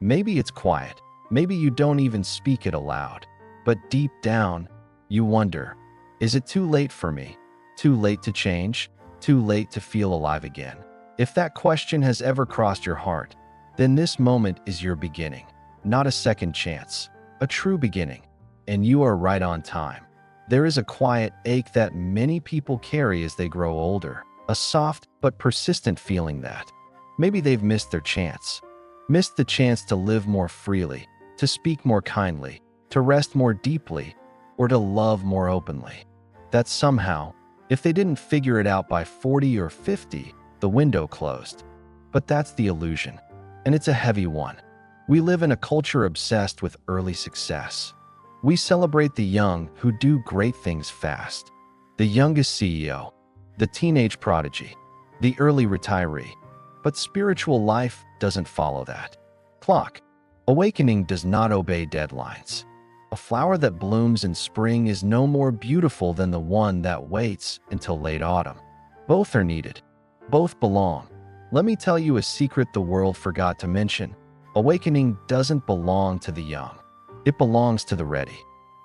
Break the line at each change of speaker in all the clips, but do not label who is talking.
Maybe it's quiet. Maybe you don't even speak it aloud. But deep down, you wonder, is it too late for me? Too late to change? Too late to feel alive again? If that question has ever crossed your heart, then this moment is your beginning. Not a second chance, a true beginning. And you are right on time. There is a quiet ache that many people carry as they grow older, a soft but persistent feeling that maybe they've missed their chance. Missed the chance to live more freely, to speak more kindly, to rest more deeply, or to love more openly. That somehow, if they didn't figure it out by 40 or 50, the window closed. But that's the illusion, and it's a heavy one. We live in a culture obsessed with early success. We celebrate the young who do great things fast. The youngest CEO, the teenage prodigy, the early retiree. But spiritual life doesn't follow that clock. Awakening does not obey deadlines. A flower that blooms in spring is no more beautiful than the one that waits until late autumn. Both are needed. Both belong. Let me tell you a secret the world forgot to mention. Awakening doesn't belong to the young. It belongs to the ready.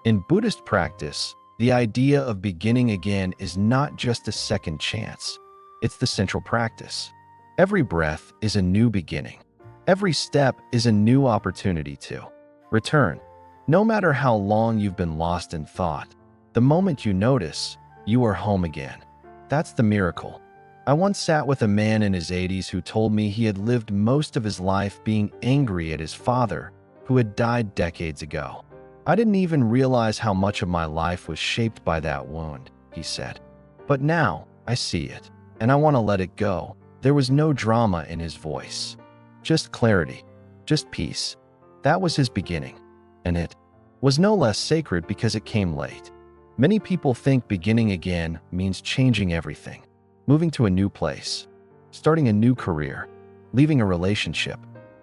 In Buddhist practice, the idea of beginning again is not just a second chance. It's the central practice. Every breath is a new beginning. Every step is a new opportunity to return. No matter how long you've been lost in thought, the moment you notice, you are home again. That's the miracle. I once sat with a man in his 80s who told me he had lived most of his life being angry at his father, who had died decades ago. I didn't even realize how much of my life was shaped by that wound, he said. But now, I see it, and I want to let it go. There was no drama in his voice. Just clarity. Just peace. That was his beginning. And it was no less sacred because it came late. Many people think beginning again means changing everything. Moving to a new place. Starting a new career. Leaving a relationship.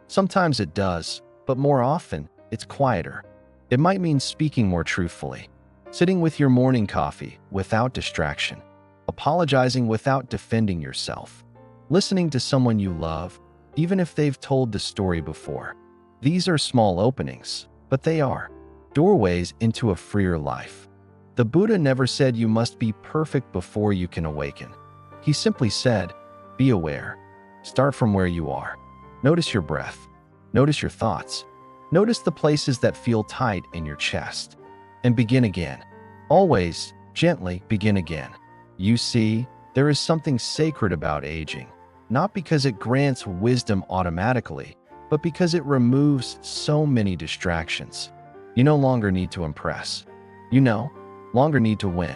Sometimes it does, but more often, it's quieter. It might mean speaking more truthfully. Sitting with your morning coffee without distraction. Apologizing without defending yourself. Listening to someone you love, even if they've told the story before. These are small openings, but they are doorways into a freer life. The Buddha never said you must be perfect before you can awaken. He simply said, be aware. Start from where you are. Notice your breath. Notice your thoughts. Notice the places that feel tight in your chest. And begin again. Always, gently begin again. You see, there is something sacred about aging. Not because it grants wisdom automatically, but because it removes so many distractions. You no longer need to impress. You no longer need to win.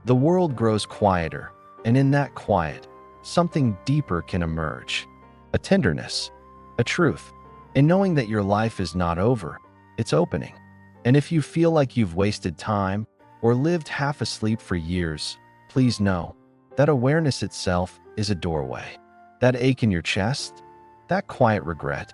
The world grows quieter, and in that quiet, something deeper can emerge. A tenderness, a truth, and knowing that your life is not over, it's opening. And if you feel like you've wasted time or lived half asleep for years, please know that awareness itself is a doorway. That ache in your chest, that quiet regret,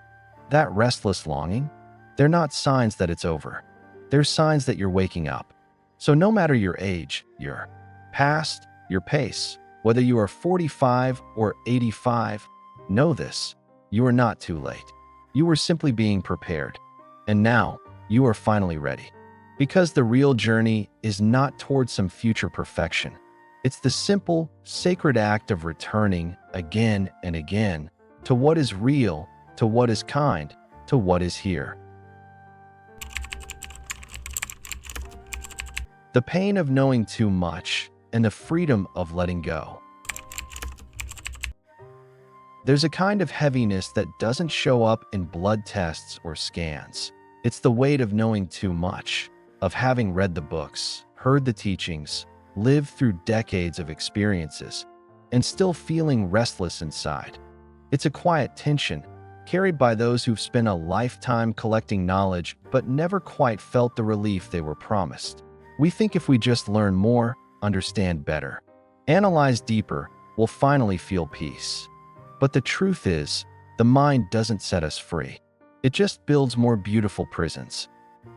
that restless longing, they're not signs that it's over. They're signs that you're waking up. So no matter your age, your past, your pace, whether you are 45 or 85, know this, you are not too late. You were simply being prepared. And now, you are finally ready. Because the real journey is not towards some future perfection. It's the simple, sacred act of returning again and again to what is real, to what is kind, to what is here. The pain of knowing too much and the freedom of letting go. There's a kind of heaviness that doesn't show up in blood tests or scans. It's the weight of knowing too much, of having read the books, heard the teachings, lived through decades of experiences, and still feeling restless inside. It's a quiet tension, carried by those who've spent a lifetime collecting knowledge but never quite felt the relief they were promised. We think if we just learn more, understand better, analyze deeper, we'll finally feel peace. But the truth is, the mind doesn't set us free. It just builds more beautiful prisons.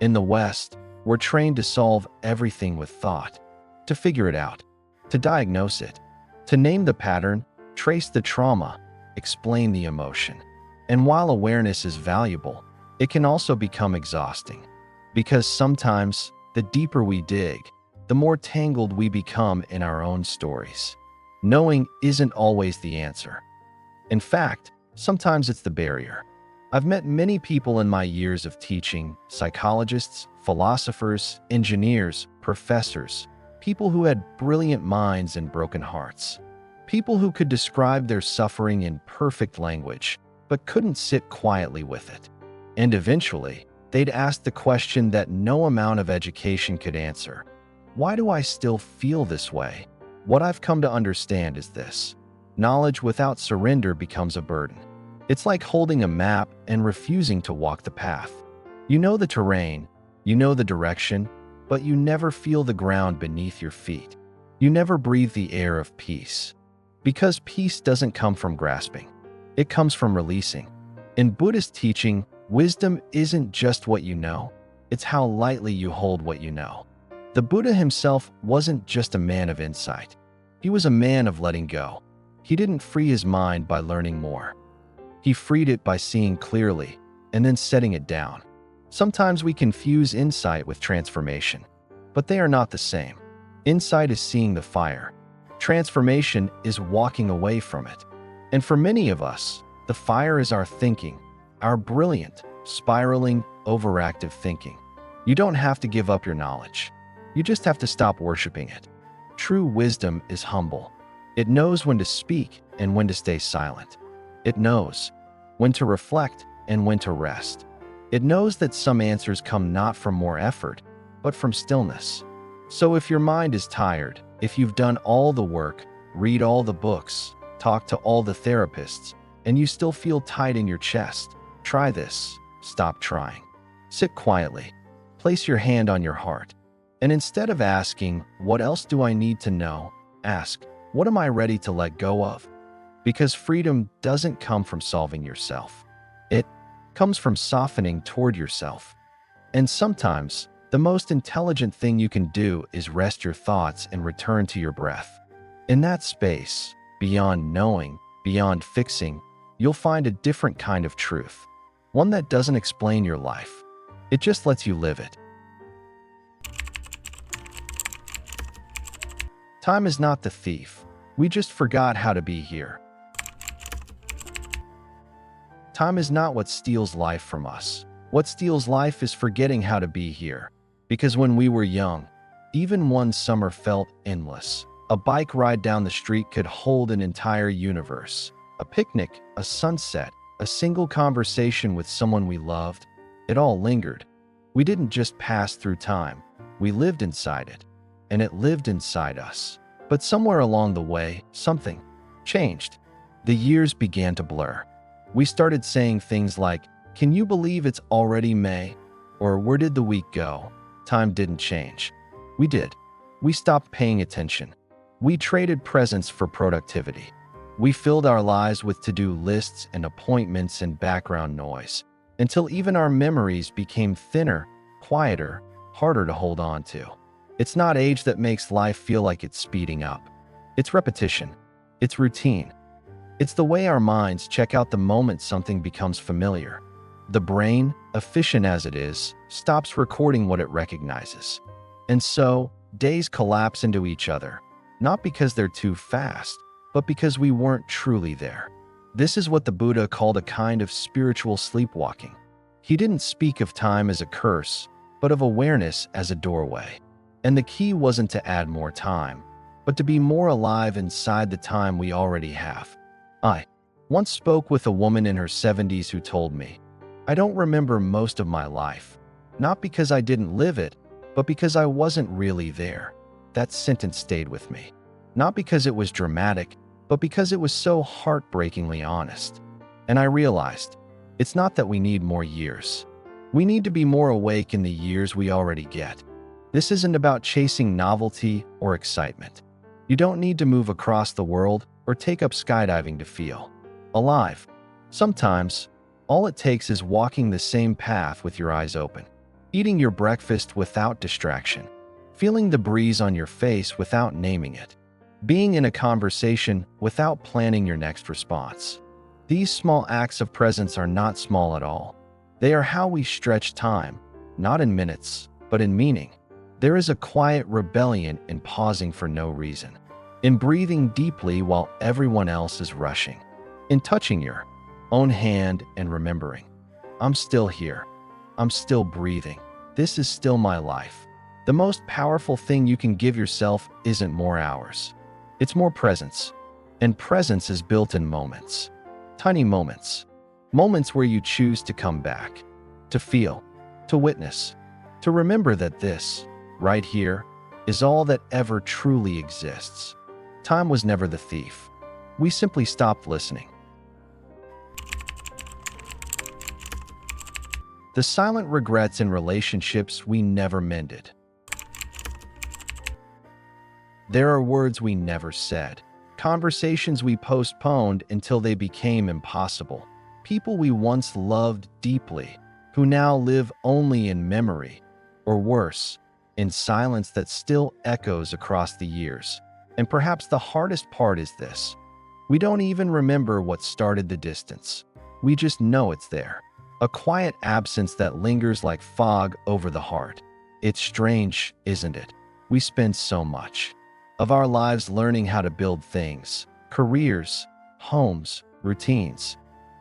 In the West, we're trained to solve everything with thought, to figure it out, to diagnose it, to name the pattern, trace the trauma, explain the emotion. And while awareness is valuable, it can also become exhausting. Because sometimes, the deeper we dig, the more tangled we become in our own stories. Knowing isn't always the answer. In fact, sometimes it's the barrier. I've met many people in my years of teaching, psychologists, philosophers, engineers, professors, people who had brilliant minds and broken hearts. People who could describe their suffering in perfect language, but couldn't sit quietly with it. And eventually, they'd ask the question that no amount of education could answer. Why do I still feel this way? What I've come to understand is this: knowledge without surrender becomes a burden. It's like holding a map and refusing to walk the path. You know the terrain, you know the direction, but you never feel the ground beneath your feet. You never breathe the air of peace. Because peace doesn't come from grasping. It comes from releasing. In Buddhist teaching, wisdom isn't just what you know, it's how lightly you hold what you know. The Buddha himself wasn't just a man of insight. He was a man of letting go. He didn't free his mind by learning more. He freed it by seeing clearly and then setting it down. Sometimes we confuse insight with transformation, but they are not the same. Insight is seeing the fire. Transformation is walking away from it. And for many of us, the fire is our thinking, our brilliant, spiraling, overactive thinking. You don't have to give up your knowledge. You just have to stop worshiping it. True wisdom is humble. It knows when to speak and when to stay silent. It knows when to reflect and when to rest. It knows that some answers come not from more effort, but from stillness. So if your mind is tired, if you've done all the work, read all the books, talk to all the therapists, and you still feel tight in your chest, try this. Stop trying. Sit quietly. Place your hand on your heart. And instead of asking, what else do I need to know? Ask, what am I ready to let go of? Because freedom doesn't come from solving yourself. It comes from softening toward yourself. And sometimes, the most intelligent thing you can do is rest your thoughts and return to your breath. In that space, beyond knowing, beyond fixing, you'll find a different kind of truth. One that doesn't explain your life. It just lets you live it. Time is not the thief. We just forgot how to be here. Time is not what steals life from us. What steals life is forgetting how to be here. Because when we were young, even one summer felt endless. A bike ride down the street could hold an entire universe. A picnic, a sunset, a single conversation with someone we loved. It all lingered. We didn't just pass through time. We lived inside it. And it lived inside us. But somewhere along the way, something changed. The years began to blur. We started saying things like, "Can you believe it's already May?" Or "Where did the week go?" Time didn't change. We did. We stopped paying attention. We traded presence for productivity. We filled our lives with to-do lists and appointments and background noise, until even our memories became thinner, quieter, harder to hold on to. It's not age that makes life feel like it's speeding up. It's repetition. It's routine. It's the way our minds check out the moment something becomes familiar. The brain, efficient as it is, stops recording what it recognizes. And so, days collapse into each other, not because they're too fast, but because we weren't truly there. This is what the Buddha called a kind of spiritual sleepwalking. He didn't speak of time as a curse, but of awareness as a doorway. And the key wasn't to add more time, but to be more alive inside the time we already have. I once spoke with a woman in her 70s who told me, "I don't remember most of my life, not because I didn't live it, but because I wasn't really there." That sentence stayed with me. Not because it was dramatic, but because it was so heartbreakingly honest. And I realized, it's not that we need more years. We need to be more awake in the years we already get. This isn't about chasing novelty or excitement. You don't need to move across the world or take up skydiving to feel alive. Sometimes, all it takes is walking the same path with your eyes open, eating your breakfast without distraction, feeling the breeze on your face without naming it, being in a conversation without planning your next response. These small acts of presence are not small at all. They are how we stretch time, not in minutes, but in meaning. There is a quiet rebellion in pausing for no reason, in breathing deeply while everyone else is rushing, in touching your own hand and remembering, I'm still here. I'm still breathing. This is still my life. The most powerful thing you can give yourself isn't more hours. It's more presence. And presence is built in moments. Tiny moments. Moments where you choose to come back, to feel, to witness, to remember that this, right here, is all that ever truly exists. Time was never the thief. We simply stopped listening. The silent regrets in relationships we never mended. There are words we never said, conversations we postponed until they became impossible, people we once loved deeply, who now live only in memory, or worse, in silence that still echoes across the years. And perhaps the hardest part is this: we don't even remember what started the distance. We just know it's there. A quiet absence that lingers like fog over the heart. It's strange, isn't it? We spend so much of our lives learning how to build things, careers, homes, routines.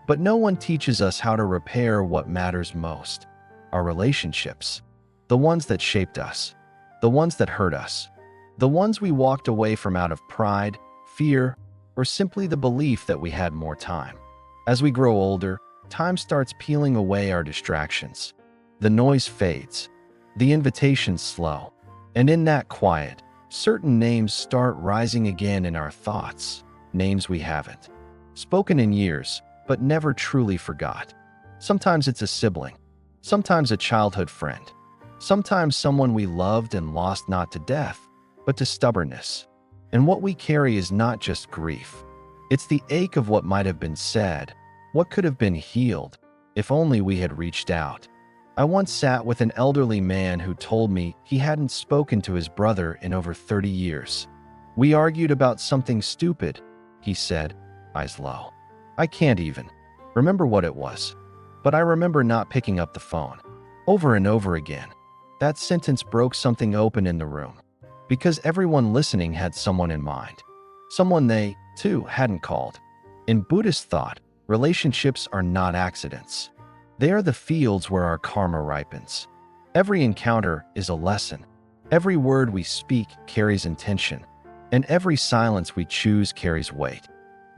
But no one teaches us how to repair what matters most: our relationships. The ones that shaped us, the ones that hurt us, the ones we walked away from out of pride, fear, or simply the belief that we had more time. As we grow older, time starts peeling away our distractions. The noise fades, the invitations slow, and in that quiet, certain names start rising again in our thoughts, names we haven't spoken in years, but never truly forgot. Sometimes it's a sibling, sometimes a childhood friend, sometimes someone we loved and lost not to death, but to stubbornness. And what we carry is not just grief. It's the ache of what might have been said, what could have been healed, if only we had reached out. I once sat with an elderly man who told me he hadn't spoken to his brother in over 30 years. We argued about something stupid, he said, eyes low. I can't even remember what it was, but I remember not picking up the phone. Over and over again, that sentence broke something open in the room, because everyone listening had someone in mind, someone they, too, hadn't called. In Buddhist thought, relationships are not accidents. They are the fields where our karma ripens. Every encounter is a lesson. Every word we speak carries intention, and every silence we choose carries weight.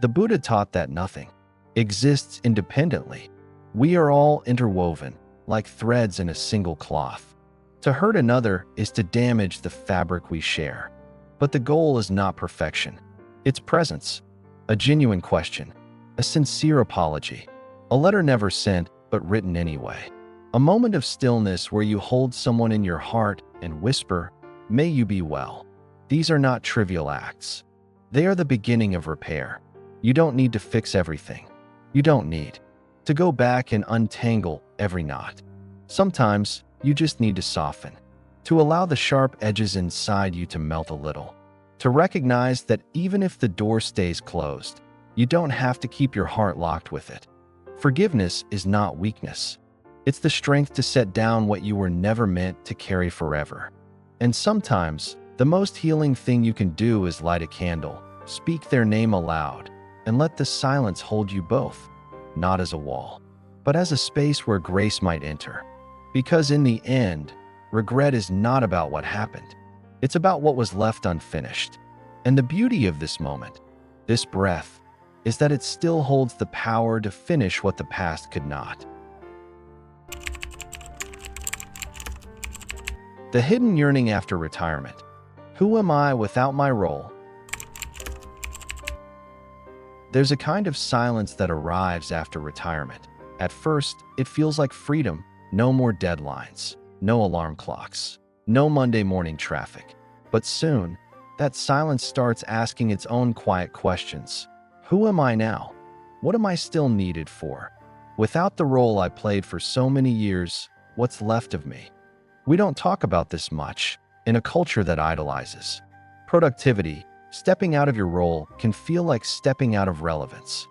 The Buddha taught that nothing exists independently. We are all interwoven, like threads in a single cloth. To hurt another is to damage the fabric we share. But the goal is not perfection. It's presence, a genuine question, a sincere apology, a letter never sent but written anyway. A moment of stillness where you hold someone in your heart and whisper, "May you be well." These are not trivial acts. They are the beginning of repair. You don't need to fix everything. You don't need to go back and untangle every knot. Sometimes you just need to soften, to allow the sharp edges inside you to melt a little, to recognize that even if the door stays closed, you don't have to keep your heart locked with it. Forgiveness is not weakness. It's the strength to set down what you were never meant to carry forever. And sometimes, the most healing thing you can do is light a candle, speak their name aloud, and let the silence hold you both, not as a wall, but as a space where grace might enter. Because in the end, regret is not about what happened. It's about what was left unfinished. And the beauty of this moment, this breath, is that it still holds the power to finish what the past could not. The hidden yearning after retirement. Who am I without my role? There's a kind of silence that arrives after retirement. At first, it feels like freedom. No more deadlines, no alarm clocks, no Monday morning traffic. But soon, that silence starts asking its own quiet questions. Who am I now? What am I still needed for? Without the role I played for so many years, what's left of me? We don't talk about this much in a culture that idolizes productivity. Stepping out of your role can feel like stepping out of relevance.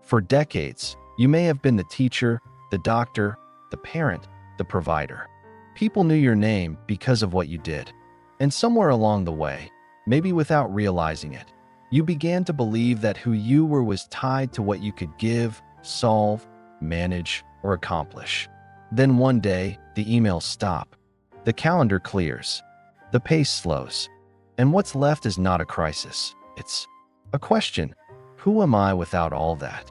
For decades, you may have been the teacher, the doctor, the parent, the provider. People knew your name because of what you did. And somewhere along the way, maybe without realizing it, you began to believe that who you were was tied to what you could give, solve, manage, or accomplish. Then one day, the emails stop. The calendar clears. The pace slows. And what's left is not a crisis. It's a question. Who am I without all that?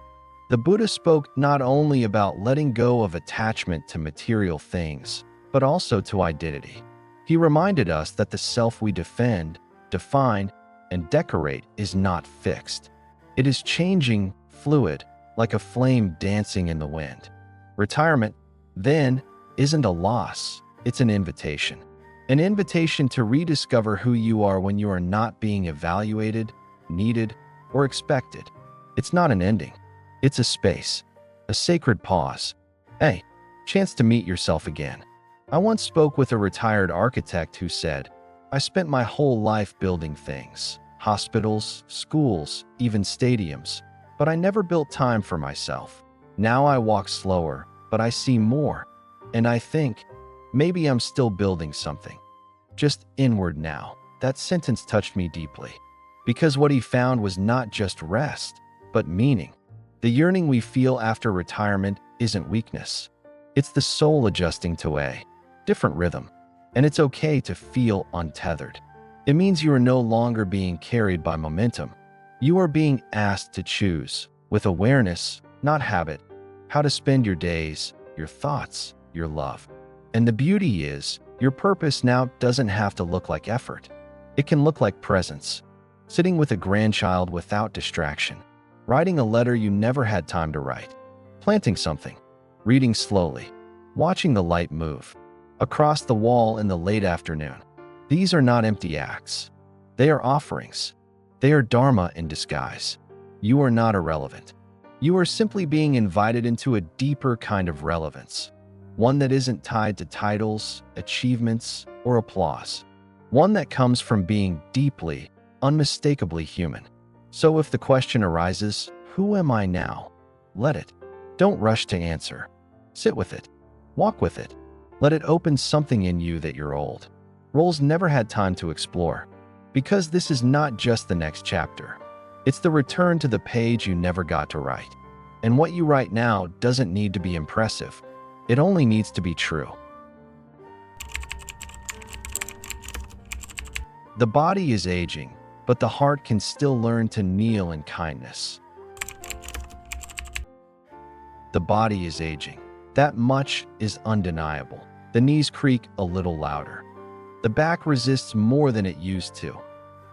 The Buddha spoke not only about letting go of attachment to material things, but also to identity. He reminded us that the self we defend, define, and decorate is not fixed. It is changing, fluid, like a flame dancing in the wind. Retirement, then, isn't a loss, it's an invitation. An invitation to rediscover who you are when you are not being evaluated, needed, or expected. It's not an ending. It's a space, a sacred pause. A chance to meet yourself again. I once spoke with a retired architect who said, "I spent my whole life building things, hospitals, schools, even stadiums, but I never built time for myself. Now I walk slower, but I see more. And I think, maybe I'm still building something. Just inward now." That sentence touched me deeply. Because what he found was not just rest, but meaning. The yearning we feel after retirement isn't weakness. It's the soul adjusting to a different rhythm. And it's okay to feel untethered. It means you are no longer being carried by momentum. You are being asked to choose, with awareness, not habit, how to spend your days, your thoughts, your love. And the beauty is, your purpose now doesn't have to look like effort. It can look like presence. Sitting with a grandchild without distraction. Writing a letter you never had time to write. Planting something. Reading slowly. Watching the light move. Across the wall in the late afternoon. These are not empty acts. They are offerings. They are dharma in disguise. You are not irrelevant. You are simply being invited into a deeper kind of relevance. One that isn't tied to titles, achievements, or applause. One that comes from being deeply, unmistakably human. So if the question arises, who am I now? Let it. Don't rush to answer. Sit with it. Walk with it. Let it open something in you that your old roles never had time to explore. Because this is not just the next chapter. It's the return to the page you never got to write. And what you write now doesn't need to be impressive. It only needs to be true. The body is aging, but the heart can still learn to kneel in kindness. The body is aging. That much is undeniable. The knees creak a little louder. The back resists more than it used to.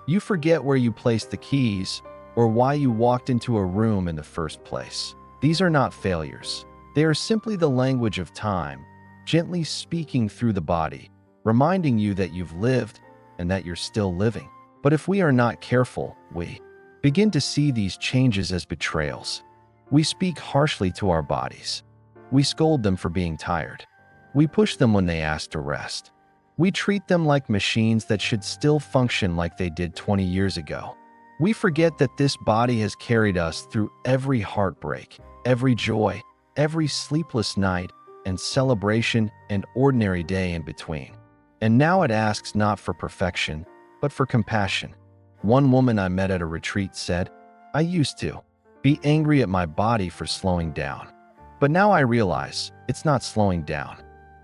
You forget where you placed the keys or why you walked into a room in the first place. These are not failures. They are simply the language of time, gently speaking through the body, reminding you that you've lived and that you're still living. But if we are not careful, we begin to see these changes as betrayals. We speak harshly to our bodies. We scold them for being tired. We push them when they ask to rest. We treat them like machines that should still function like they did 20 years ago. We forget that this body has carried us through every heartbreak, every joy, every sleepless night, and celebration and ordinary day in between. And now it asks not for perfection, but for compassion. One woman I met at a retreat said, "I used to be angry at my body for slowing down. But now I realize it's not slowing down.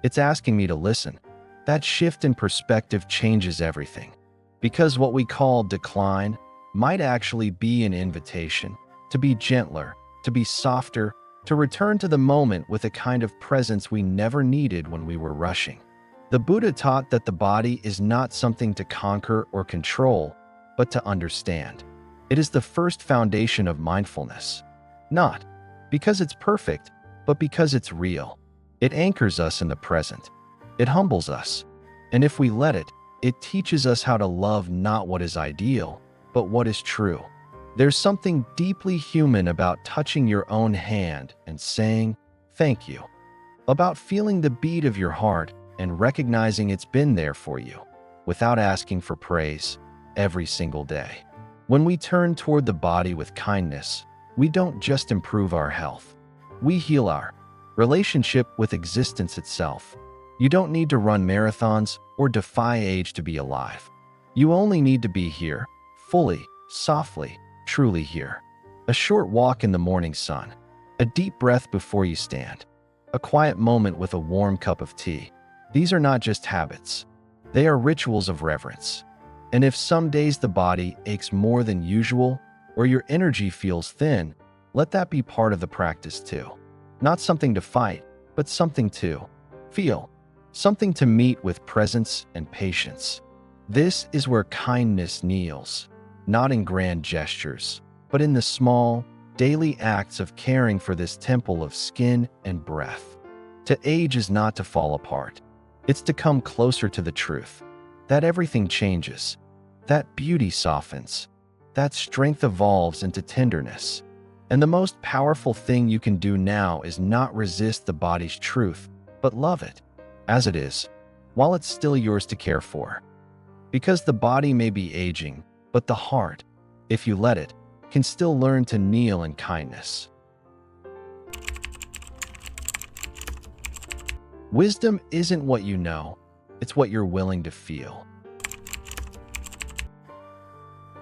It's asking me to listen." That shift in perspective changes everything. Because what we call decline might actually be an invitation to be gentler, to be softer, to return to the moment with a kind of presence we never needed when we were rushing. The Buddha taught that the body is not something to conquer or control, but to understand. It is the first foundation of mindfulness. Not because it's perfect, but because it's real. It anchors us in the present. It humbles us. And if we let it, it teaches us how to love not what is ideal, but what is true. There's something deeply human about touching your own hand and saying, "Thank you." About feeling the beat of your heart and recognizing it's been there for you, without asking for praise, every single day. When we turn toward the body with kindness, we don't just improve our health. We heal our relationship with existence itself. You don't need to run marathons or defy age to be alive. You only need to be here, fully, softly, truly here. A short walk in the morning sun, a deep breath before you stand, a quiet moment with a warm cup of tea. These are not just habits. They are rituals of reverence. And if some days the body aches more than usual or your energy feels thin, let that be part of the practice too. Not something to fight, but something to feel. Something to meet with presence and patience. This is where kindness kneels, not in grand gestures, but in the small, daily acts of caring for this temple of skin and breath. To age is not to fall apart. It's to come closer to the truth, that everything changes, that beauty softens, that strength evolves into tenderness. And the most powerful thing you can do now is not resist the body's truth, but love it as it is, while it's still yours to care for. Because the body may be aging, but the heart, if you let it, can still learn to kneel in kindness. Wisdom isn't what you know, it's what you're willing to feel.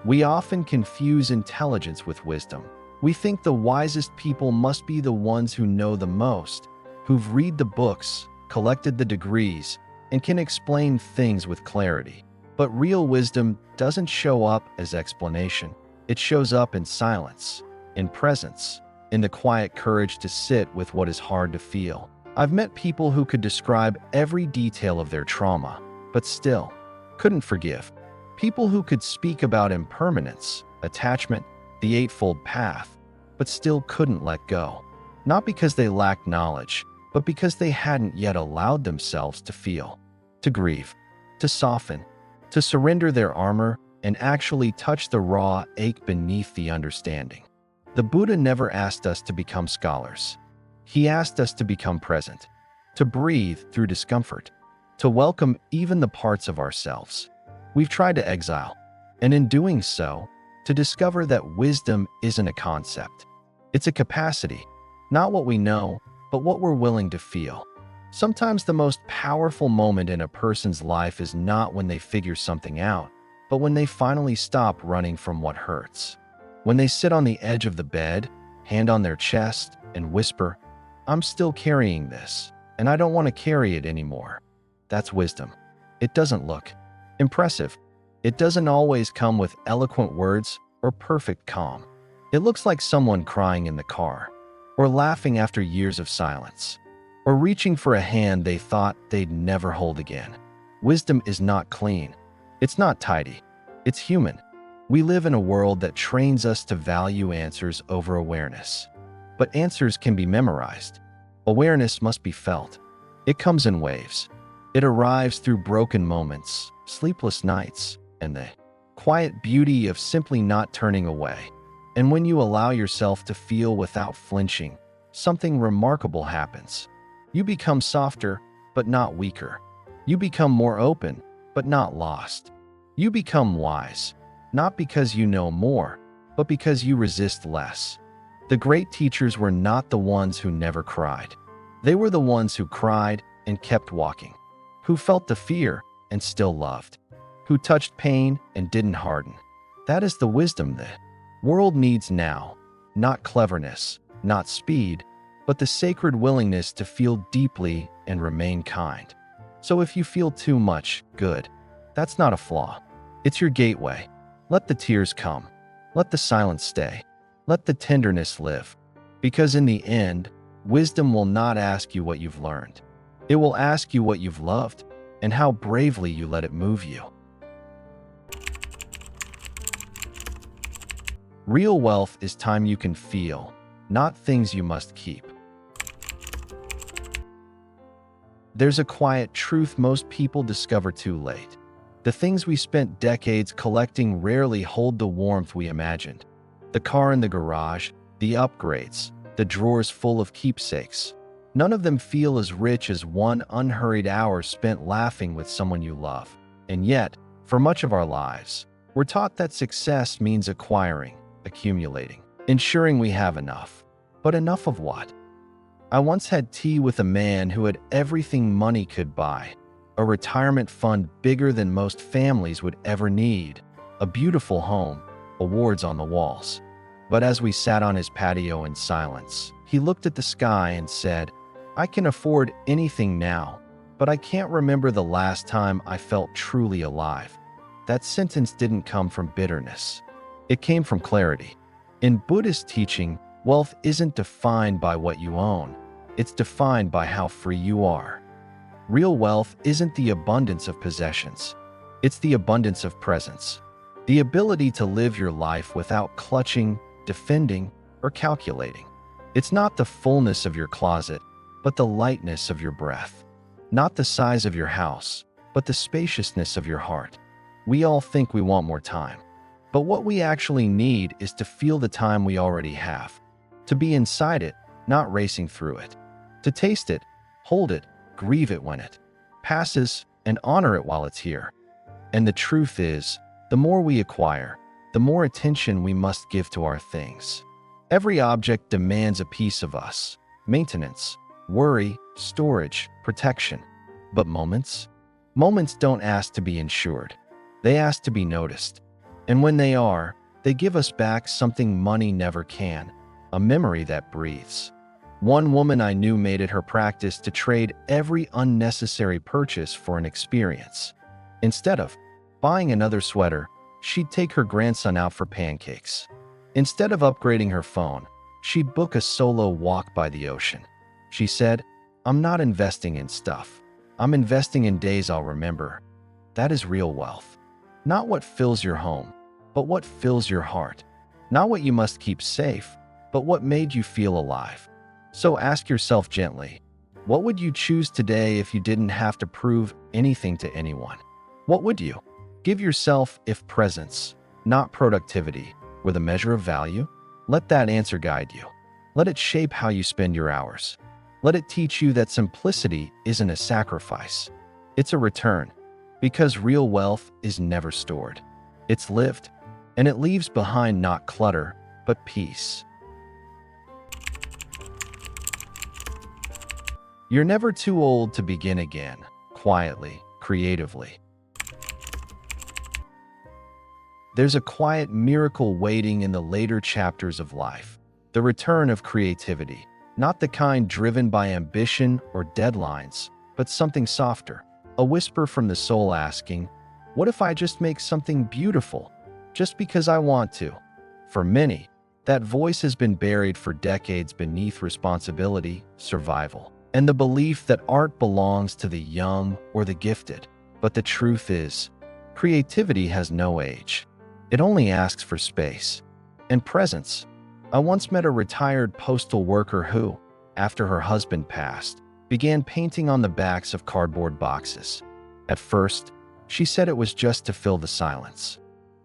We often confuse intelligence with wisdom. We think the wisest people must be the ones who know the most, who've read the books, collected the degrees, and can explain things with clarity. But real wisdom doesn't show up as explanation. It shows up in silence, in presence, in the quiet courage to sit with what is hard to feel. I've met people who could describe every detail of their trauma, but still couldn't forgive. People who could speak about impermanence, attachment, the Eightfold Path, but still couldn't let go. Not because they lacked knowledge, but because they hadn't yet allowed themselves to feel, to grieve, to soften, to surrender their armor and actually touch the raw ache beneath the understanding. The Buddha never asked us to become scholars. He asked us to become present, to breathe through discomfort, to welcome even the parts of ourselves we've tried to exile, and in doing so, to discover that wisdom isn't a concept. It's a capacity, not what we know, but what we're willing to feel. Sometimes the most powerful moment in a person's life is not when they figure something out, but when they finally stop running from what hurts. When they sit on the edge of the bed, hand on their chest, and whisper, "I'm still carrying this, and I don't want to carry it anymore." That's wisdom. It doesn't look impressive. It doesn't always come with eloquent words or perfect calm. It looks like someone crying in the car, or laughing after years of silence, or reaching for a hand they thought they'd never hold again. Wisdom is not clean. It's not tidy. It's human. We live in a world that trains us to value answers over awareness. But answers can be memorized. Awareness must be felt. It comes in waves. It arrives through broken moments, sleepless nights, and the quiet beauty of simply not turning away. And when you allow yourself to feel without flinching, something remarkable happens. You become softer, but not weaker. You become more open, but not lost. You become wise, not because you know more, but because you resist less. The great teachers were not the ones who never cried. They were the ones who cried and kept walking, who felt the fear and still loved, who touched pain and didn't harden. That is the wisdom the world needs now. Not cleverness, not speed, but the sacred willingness to feel deeply and remain kind. So if you feel too much, good. That's not a flaw. It's your gateway. Let the tears come. Let the silence stay. Let the tenderness live. Because in the end, wisdom will not ask you what you've learned. It will ask you what you've loved and how bravely you let it move you. Real wealth is time you can feel, not things you must keep. There's a quiet truth most people discover too late. The things we spent decades collecting rarely hold the warmth we imagined. The car in the garage, the upgrades, the drawers full of keepsakes. None of them feel as rich as one unhurried hour spent laughing with someone you love. And yet, for much of our lives, we're taught that success means acquiring, accumulating, ensuring we have enough. But enough of what? I once had tea with a man who had everything money could buy, a retirement fund bigger than most families would ever need, a beautiful home, awards on the walls. But as we sat on his patio in silence, he looked at the sky and said, "I can afford anything now, but I can't remember the last time I felt truly alive." That sentence didn't come from bitterness. It came from clarity. In Buddhist teaching, wealth isn't defined by what you own. It's defined by how free you are. Real wealth isn't the abundance of possessions. It's the abundance of presence. The ability to live your life without clutching, defending, or calculating. It's not the fullness of your closet, but the lightness of your breath. Not the size of your house, but the spaciousness of your heart. We all think we want more time. But what we actually need is to feel the time we already have. To be inside it, not racing through it. To taste it, hold it, grieve it when it passes, and honor it while it's here. And the truth is, the more we acquire, the more attention we must give to our things. Every object demands a piece of us. Maintenance, worry, storage, protection. But moments? Moments don't ask to be insured. They ask to be noticed. And when they are, they give us back something money never can, a memory that breathes. One woman I knew made it her practice to trade every unnecessary purchase for an experience. Instead of buying another sweater, she'd take her grandson out for pancakes. Instead of upgrading her phone, she'd book a solo walk by the ocean. She said, "I'm not investing in stuff. I'm investing in days I'll remember." That is real wealth. Not what fills your home, but what fills your heart. Not what you must keep safe, but what made you feel alive. So ask yourself gently, what would you choose today if you didn't have to prove anything to anyone? What would you give yourself if presence, not productivity, were the measure of value? Let that answer guide you. Let it shape how you spend your hours. Let it teach you that simplicity isn't a sacrifice. It's a return, because real wealth is never stored. It's lived, and it leaves behind not clutter, but peace. You're never too old to begin again, quietly, creatively. There's a quiet miracle waiting in the later chapters of life, the return of creativity, not the kind driven by ambition or deadlines, but something softer, a whisper from the soul asking, "What if I just make something beautiful, just because I want to?" For many, that voice has been buried for decades beneath responsibility, survival, and the belief that art belongs to the young or the gifted. But the truth is, creativity has no age. It only asks for space and presence. I once met a retired postal worker who, after her husband passed, began painting on the backs of cardboard boxes. At first, she said it was just to fill the silence.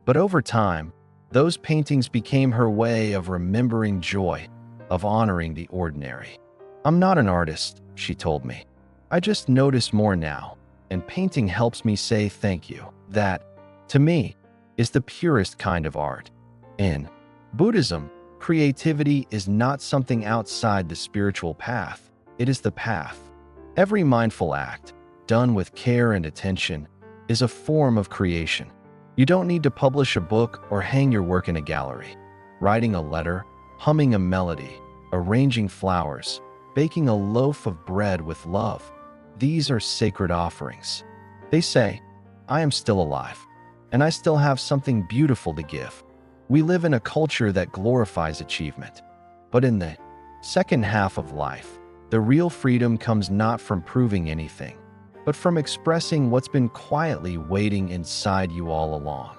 But over time, those paintings became her way of remembering joy, of honoring the ordinary. "I'm not an artist," she told me. "I just notice more now, and painting helps me say thank you." That, to me, is the purest kind of art. In Buddhism, creativity is not something outside the spiritual path. It is the path. Every mindful act, done with care and attention, is a form of creation. You don't need to publish a book or hang your work in a gallery. Writing a letter, humming a melody, arranging flowers, baking a loaf of bread with love. These are sacred offerings. They say, "I am still alive, and I still have something beautiful to give." We live in a culture that glorifies achievement. But in the second half of life, the real freedom comes not from proving anything, but from expressing what's been quietly waiting inside you all along.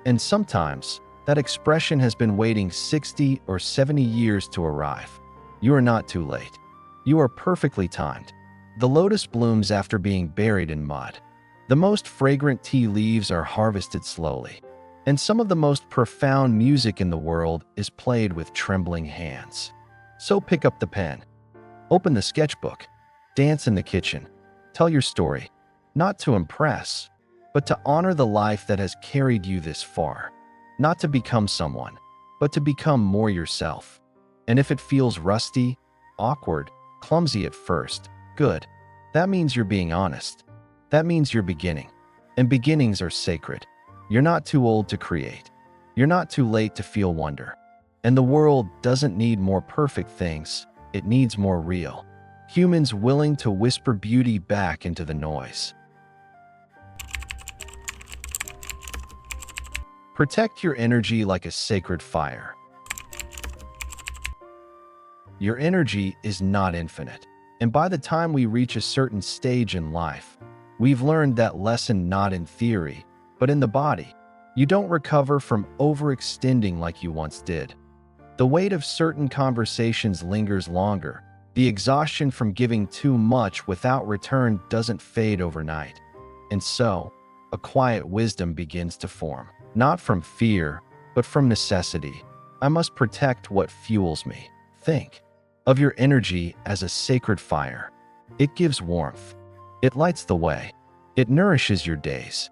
And sometimes, that expression has been waiting 60 or 70 years to arrive. You are not too late. You are perfectly timed. The lotus blooms after being buried in mud. The most fragrant tea leaves are harvested slowly. And some of the most profound music in the world is played with trembling hands. So pick up the pen, open the sketchbook, dance in the kitchen, tell your story, not to impress, but to honor the life that has carried you this far. Not to become someone, but to become more yourself. And if it feels rusty, awkward, Clumsy at first. Good. That means you're being honest. That means you're beginning. And beginnings are sacred. You're not too old to create. You're not too late to feel wonder. And the world doesn't need more perfect things. It needs more real. Humans willing to whisper beauty back into the noise. Protect your energy like a sacred fire. Your energy is not infinite. And by the time we reach a certain stage in life, we've learned that lesson not in theory, but in the body. You don't recover from overextending like you once did. The weight of certain conversations lingers longer. The exhaustion from giving too much without return doesn't fade overnight. And so, a quiet wisdom begins to form. Not from fear, but from necessity. I must protect what fuels me. Think of your energy as a sacred fire. It gives warmth. It lights the way. It nourishes your days.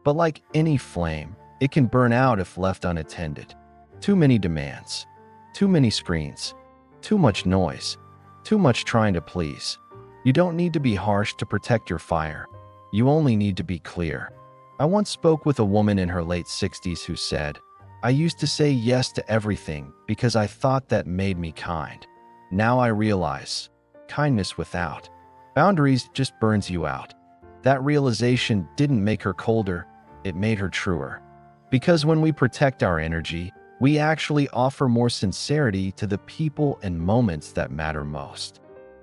But like any flame, it can burn out if left unattended. Too many demands. Too many screens. Too much noise. Too much trying to please. You don't need to be harsh to protect your fire. You only need to be clear. I once spoke with a woman in her late 60s who said, "I used to say yes to everything because I thought that made me kind. Now I realize, kindness without boundaries just burns you out." That realization didn't make her colder, it made her truer. Because when we protect our energy, we actually offer more sincerity to the people and moments that matter most.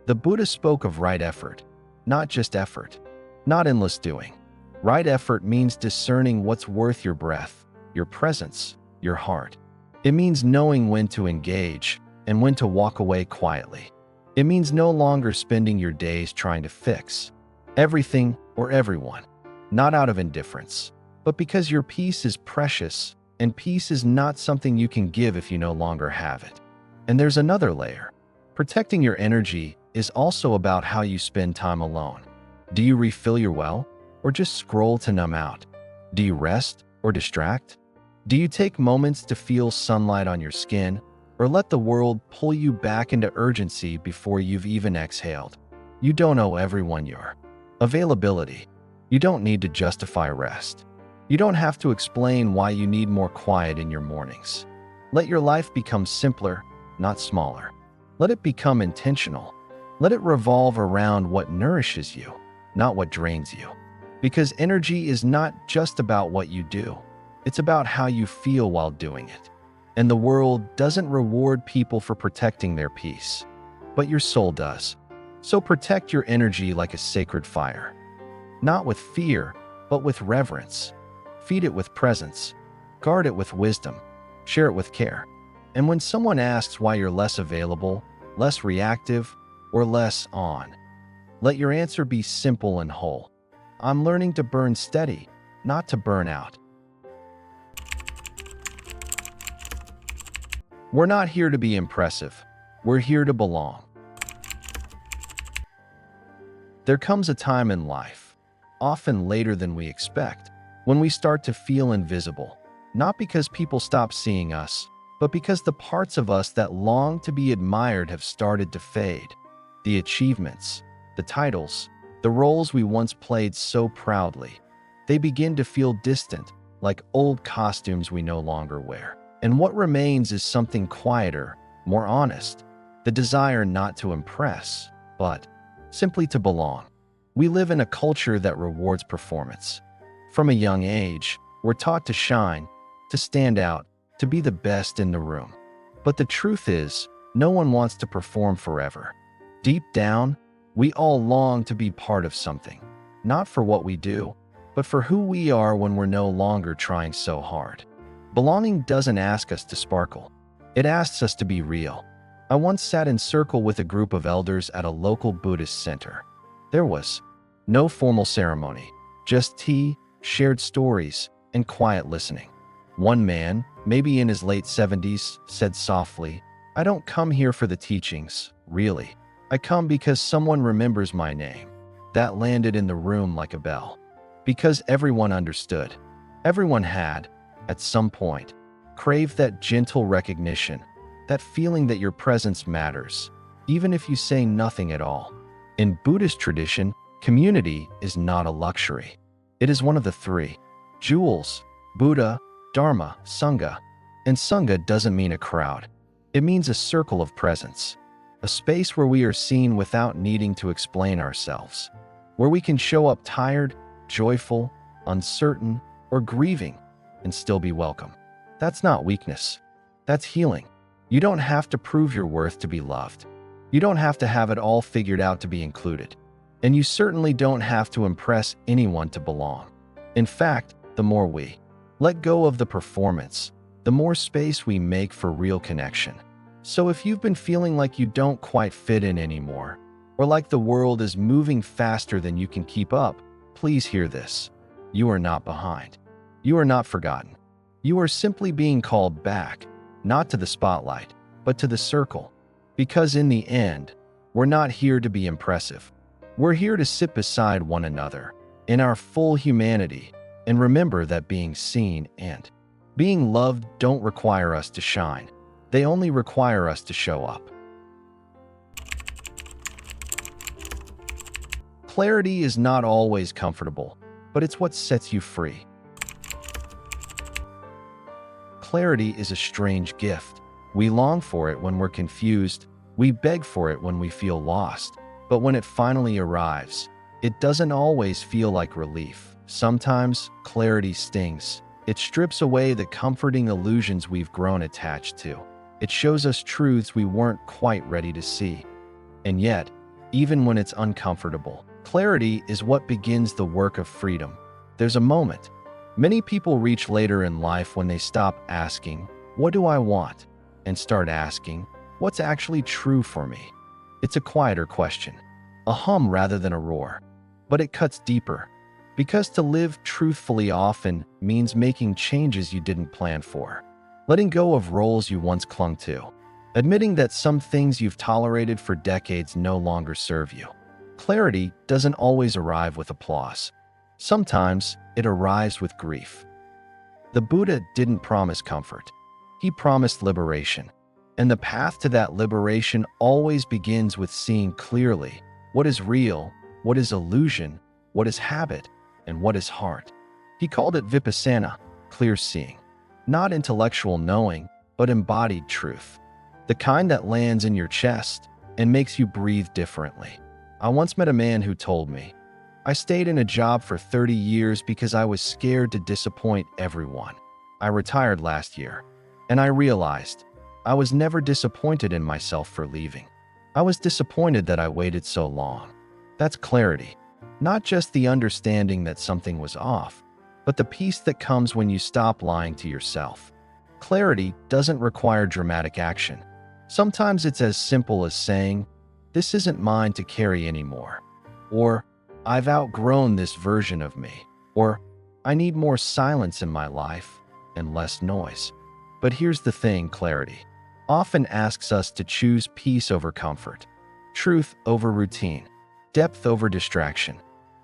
The Buddha spoke of right effort, not just effort, not endless doing. Right effort means discerning what's worth your breath, your presence, your heart. It means knowing when to engage and when to walk away quietly. It means no longer spending your days trying to fix everything or everyone, not out of indifference, but because your peace is precious, and peace is not something you can give if you no longer have it. And there's another layer. Protecting your energy is also about how you spend time alone. Do you refill your well, or just scroll to numb out? Do you rest or distract? Do you take moments to feel sunlight on your skin, or let the world pull you back into urgency before you've even exhaled? You don't owe everyone your availability. You don't need to justify rest. You don't have to explain why you need more quiet in your mornings. Let your life become simpler, not smaller. Let it become intentional. Let it revolve around what nourishes you, not what drains you. Because energy is not just about what you do. It's about how you feel while doing it. And the world doesn't reward people for protecting their peace, but your soul does. So protect your energy like a sacred fire. Not with fear, but with reverence. Feed it with presence. Guard it with wisdom. Share it with care. And when someone asks why you're less available, less reactive, or less on, let your answer be simple and whole. I'm learning to burn steady, not to burn out. We're not here to be impressive. We're here to belong. There comes a time in life, often later than we expect, when we start to feel invisible, not because people stop seeing us, but because the parts of us that long to be admired have started to fade. The achievements, the titles, the roles we once played so proudly, they begin to feel distant, like old costumes we no longer wear. And what remains is something quieter, more honest, the desire not to impress, but simply to belong. We live in a culture that rewards performance. From a young age, we're taught to shine, to stand out, to be the best in the room. But the truth is, no one wants to perform forever. Deep down, we all long to be part of something, not for what we do, but for who we are when we're no longer trying so hard. Belonging doesn't ask us to sparkle. It asks us to be real. I once sat in circle with a group of elders at a local Buddhist center. There was no formal ceremony, just tea, shared stories, and quiet listening. One man, maybe in his late 70s, said softly, "I don't come here for the teachings, really. I come because someone remembers my name." That landed in the room like a bell. Because everyone understood. Everyone had, at some point, craved that gentle recognition, that feeling that your presence matters, even if you say nothing at all. In Buddhist tradition, community is not a luxury. It is one of the three jewels: Buddha, Dharma, Sangha. And Sangha doesn't mean a crowd. It means a circle of presence, a space where we are seen without needing to explain ourselves, where we can show up tired, joyful, uncertain, or grieving and still be welcome. That's not weakness. That's healing. You don't have to prove your worth to be loved. You don't have to have it all figured out to be included. And you certainly don't have to impress anyone to belong. In fact, the more we let go of the performance, the more space we make for real connection. So if you've been feeling like you don't quite fit in anymore, or like the world is moving faster than you can keep up, please hear this. You are not behind. You are not forgotten. You are simply being called back, not to the spotlight, but to the circle. Because in the end, we're not here to be impressive. We're here to sit beside one another in our full humanity and remember that being seen and being loved don't require us to shine. They only require us to show up. Clarity is not always comfortable, but it's what sets you free. Clarity is a strange gift. We long for it when we're confused. We beg for it when we feel lost. But when it finally arrives, it doesn't always feel like relief. Sometimes clarity stings. It strips away the comforting illusions we've grown attached to. It shows us truths we weren't quite ready to see. And yet, even when it's uncomfortable, clarity is what begins the work of freedom. There's a moment many people reach later in life when they stop asking, "What do I want?" and start asking, "What's actually true for me?" It's a quieter question, a hum rather than a roar, but it cuts deeper. Because to live truthfully often means making changes you didn't plan for, letting go of roles you once clung to, admitting that some things you've tolerated for decades no longer serve you. Clarity doesn't always arrive with applause. Sometimes it arrives with grief. The Buddha didn't promise comfort. He promised liberation. And the path to that liberation always begins with seeing clearly what is real, what is illusion, what is habit, and what is heart. He called it vipassana, clear seeing. Not intellectual knowing, but embodied truth. The kind that lands in your chest and makes you breathe differently. I once met a man who told me, "I stayed in a job for 30 years because I was scared to disappoint everyone. I retired last year, and I realized I was never disappointed in myself for leaving. I was disappointed that I waited so long." That's clarity. Not just the understanding that something was off, but the peace that comes when you stop lying to yourself. Clarity doesn't require dramatic action. Sometimes it's as simple as saying, "This isn't mine to carry anymore," or "I've outgrown this version of me," or "I need more silence in my life and less noise." But here's the thing: clarity often asks us to choose peace over comfort, truth over routine, depth over distraction.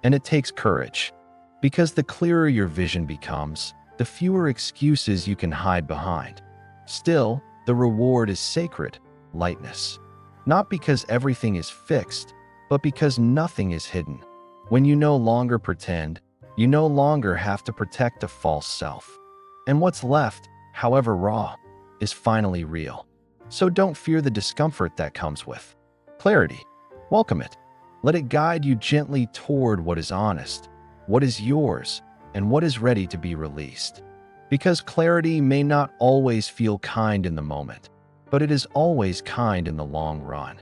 And it takes courage, because the clearer your vision becomes, the fewer excuses you can hide behind. Still, the reward is sacred: lightness. Not because everything is fixed, but because nothing is hidden. When you no longer pretend, you no longer have to protect a false self. And what's left, however raw, is finally real. So don't fear the discomfort that comes with clarity. Welcome it. Let it guide you gently toward what is honest, what is yours, and what is ready to be released. Because clarity may not always feel kind in the moment, but it is always kind in the long run.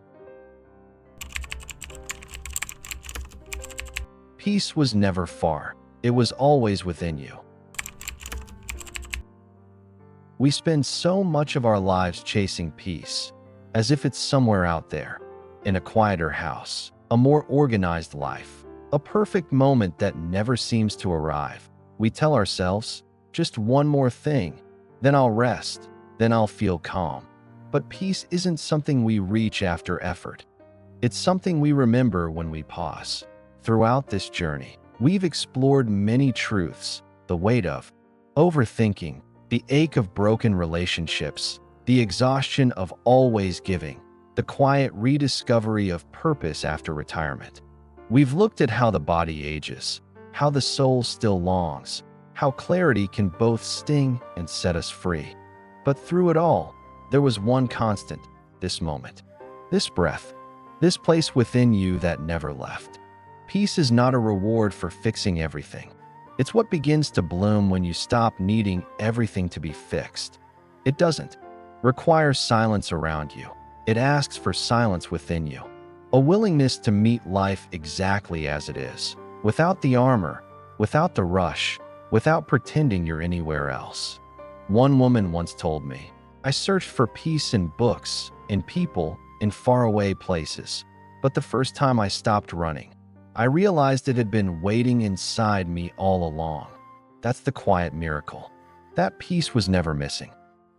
Peace was never far. It was always within you. We spend so much of our lives chasing peace, as if it's somewhere out there, in a quieter house, a more organized life, a perfect moment that never seems to arrive. We tell ourselves, "Just one more thing, then I'll rest, then I'll feel calm." But peace isn't something we reach after effort. It's something we remember when we pause. Throughout this journey, we've explored many truths: the weight of overthinking, the ache of broken relationships, the exhaustion of always giving, the quiet rediscovery of purpose after retirement. We've looked at how the body ages, how the soul still longs, how clarity can both sting and set us free. But through it all, there was one constant: this moment, this breath, this place within you that never left. Peace is not a reward for fixing everything. It's what begins to bloom when you stop needing everything to be fixed. It doesn't require silence around you. It asks for silence within you. A willingness to meet life exactly as it is, without the armor, without the rush, without pretending you're anywhere else. One woman once told me, "I searched for peace in books, in people, in faraway places. But the first time I stopped running, I realized it had been waiting inside me all along." That's the quiet miracle. That peace was never missing.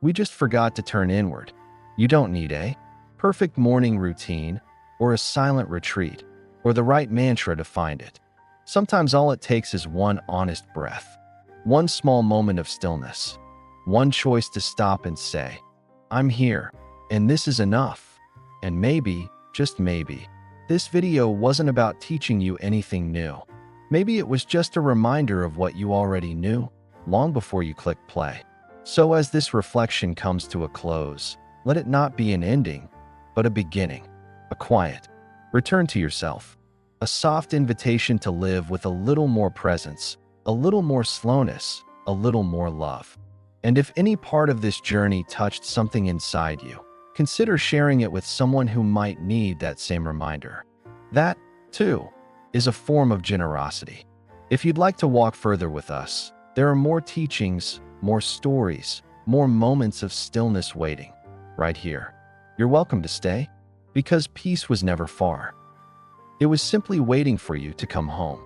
We just forgot to turn inward. You don't need a perfect morning routine, or a silent retreat, or the right mantra to find it. Sometimes all it takes is one honest breath, one small moment of stillness, one choice to stop and say, "I'm here, and this is enough." And maybe, just maybe, this video wasn't about teaching you anything new. Maybe it was just a reminder of what you already knew, long before you clicked play. So as this reflection comes to a close, let it not be an ending, but a beginning, a quiet return to yourself, a soft invitation to live with a little more presence, a little more slowness, a little more love. And if any part of this journey touched something inside you, consider sharing it with someone who might need that same reminder. That, too, is a form of generosity. If you'd like to walk further with us, there are more teachings, more stories, more moments of stillness waiting, right here. You're welcome to stay, because peace was never far. It was simply waiting for you to come home.